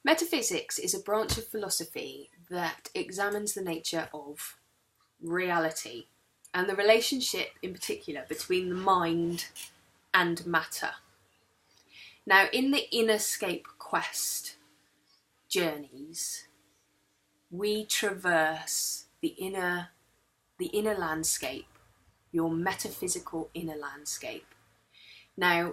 Metaphysics is a branch of philosophy that examines the nature of reality and the relationship in particular between the mind and matter. Now, in the InnerScape quest journeys, we traverse the inner landscape, your metaphysical inner landscape. Now,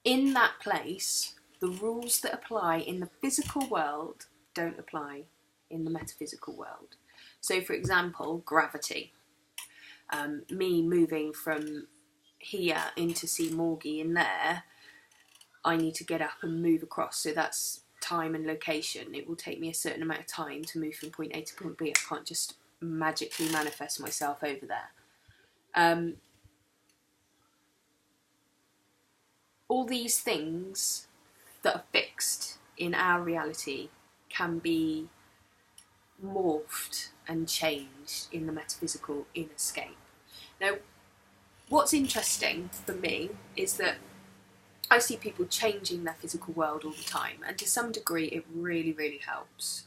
in that place, the rules that apply in the physical world don't apply in the metaphysical world. So, for example, gravity. Me moving from here into see Morgie in there, I need to get up and move across. So that's time and location. It will take me a certain amount of time to move from point A to point B. I can't just magically manifest myself over there. All these things that are fixed in our reality can be morphed and changed in the metaphysical InnerScape. Now, what's interesting for me is that I see people changing their physical world all the time, and to some degree it really, really helps.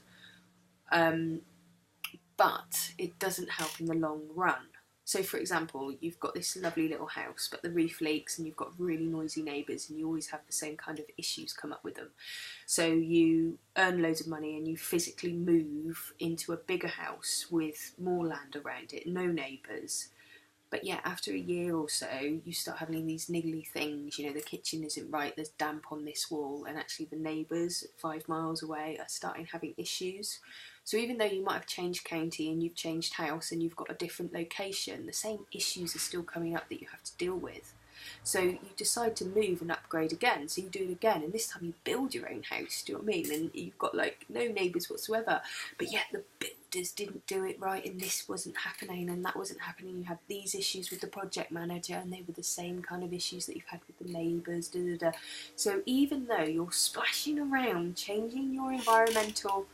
But it doesn't help in the long run. So, for example, you've got this lovely little house, but the roof leaks and you've got really noisy neighbours and you always have the same kind of issues come up with them. So you earn loads of money and you physically move into a bigger house with more land around it, no neighbours. But yeah, after a year or so, you start having these niggly things, you know, the kitchen isn't right, there's damp on this wall, and actually the neighbours 5 miles away are starting having issues. So even though you might have changed county and you've changed house and you've got a different location, the same issues are still coming up that you have to deal with. So you decide to move and upgrade again, so you do it again, and this time you build your own house, do you know what I mean? And you've got like no neighbours whatsoever, but yet the builders didn't do it right and this wasn't happening and that wasn't happening. You had these issues with the project manager and they were the same kind of issues that you've had with the neighbours, So even though you're splashing around, changing your environmental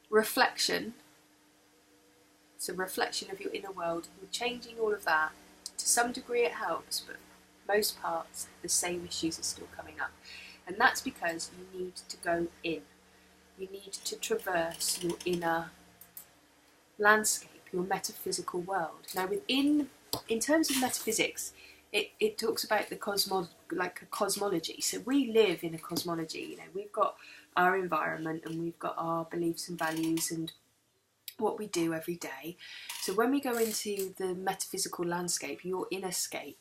reflection, so reflection of your inner world, you're changing all of that, to some degree it helps, but most parts the same issues are still coming up. And that's because you need to go in. You need to traverse your inner landscape, your metaphysical world. Now in terms of metaphysics, it talks about the cosmology. So we live in a cosmology, you know, we've got our environment and we've got our beliefs and values and what we do every day. So when we go into the metaphysical landscape, your InnerScape,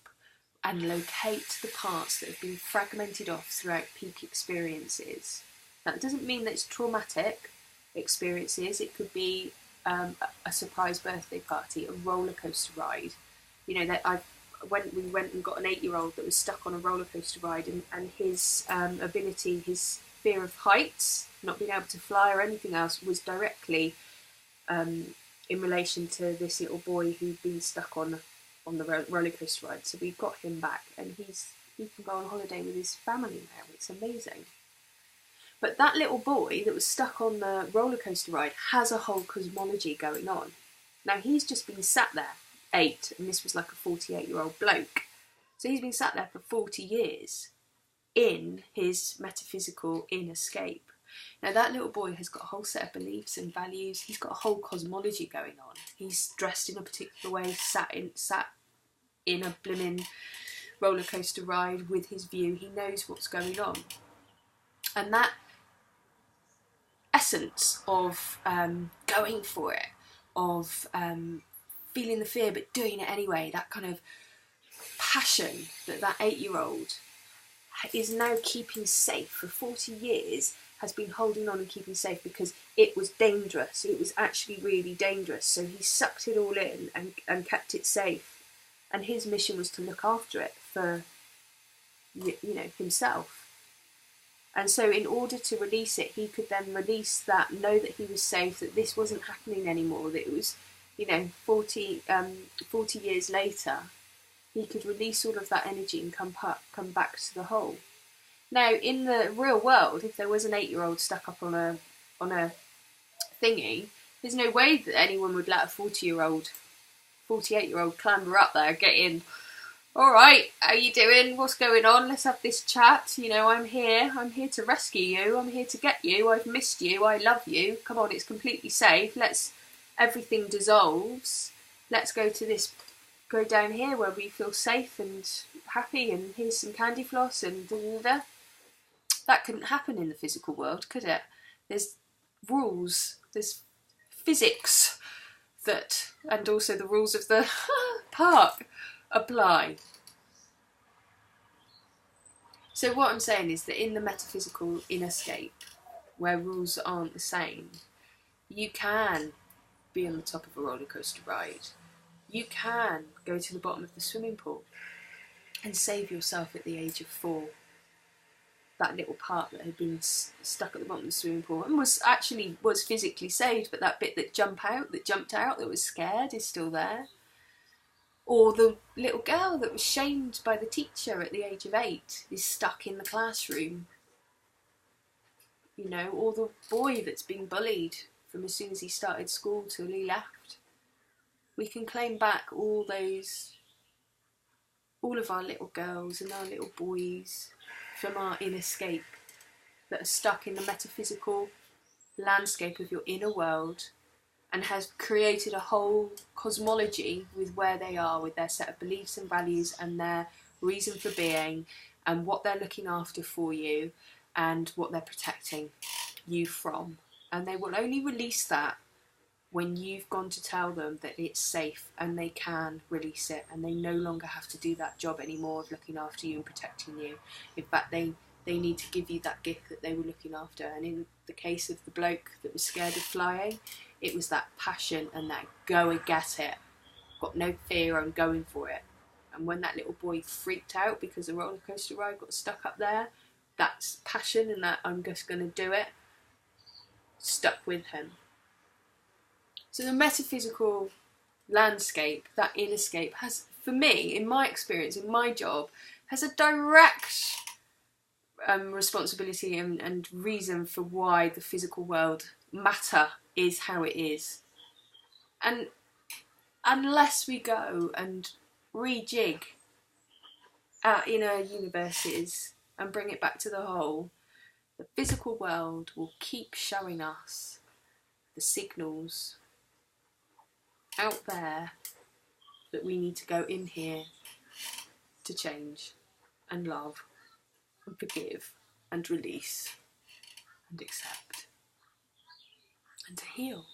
and locate the parts that have been fragmented off throughout peak experiences. Now, it doesn't mean that it's traumatic experiences. It could be a surprise birthday party, a roller coaster ride. You know, that we went and got an 8-year-old that was stuck on a roller coaster ride, and his ability, his fear of heights, not being able to fly or anything else, was directly in relation to this little boy who'd been stuck on the roller coaster ride. So we've got him back, and he can go on holiday with his family now. It's amazing. But that little boy that was stuck on the roller coaster ride has a whole cosmology going on. Now he's just been sat there, 8, and this was like a 48-year-old bloke. So he's been sat there for 40 years in his metaphysical InnerScape. Now that little boy has got a whole set of beliefs and values. He's got a whole cosmology going on. He's dressed in a particular way, sat in a blimmin' roller coaster ride with his view. He knows what's going on. And that essence of going for it, of feeling the fear but doing it anyway, that kind of passion that 8-year-old is now keeping safe for 40 years, has been holding on and keeping safe because it was dangerous. It was actually really dangerous. So he sucked it all in and kept it safe. And his mission was to look after it for, you know, himself. And so in order to release it, he could then release that, know that he was safe, that this wasn't happening anymore, that it was, you know, 40 years later, he could release all of that energy and come back to the whole. Now, in the real world, if there was an 8-year-old stuck up on a thingy, there's no way that anyone would let a 48-year-old clamber up there, get in, All right, how you doing? What's going on? Let's have this chat. You know, I'm here. I'm here to rescue you. I'm here to get you. I've missed you. I love you. Come on, it's completely safe. Everything dissolves. Let's go down here where we feel safe and happy, and here's some candy floss and da da da. That couldn't happen in the physical world, could it? There's rules, there's physics and also the rules of the park apply. So what I'm saying is that in the metaphysical InnerScape, where rules aren't the same, you can be on the top of a roller coaster ride. You can go to the bottom of the swimming pool and save yourself at the age of 4. That little part that had been stuck at the bottom of the swimming pool and was physically saved, but that bit that jumped out, that was scared, is still there. Or the little girl that was shamed by the teacher at the age of 8 is stuck in the classroom. You know, or the boy that's been bullied from as soon as he started school till he left. We can claim back all of our little girls and our little boys from our InnerScape that are stuck in the metaphysical landscape of your inner world, and has created a whole cosmology with where they are, with their set of beliefs and values and their reason for being, and what they're looking after for you and what they're protecting you from. And they will only release that when you've gone to tell them that it's safe and they can release it, and they no longer have to do that job anymore of looking after you and protecting you. In fact, they need to give you that gift that they were looking after. And in the case of the bloke that was scared of flying, it was that passion and that go and get it. Got no fear, I'm going for it. And when that little boy freaked out because the roller coaster ride got stuck up there, that's passion and that I'm just going to do it stuck with him. So the metaphysical landscape, that InnerScape, has, for me, in my experience, in my job, has a direct responsibility and reason for why the physical world matter is how it is. And unless we go and rejig our inner universes and bring it back to the whole, the physical world will keep showing us the signals out there that we need to go in here to change and love and forgive and release and accept and to heal.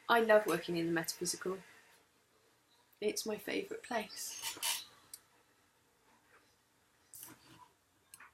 I love working in the metaphysical. It's my favourite place.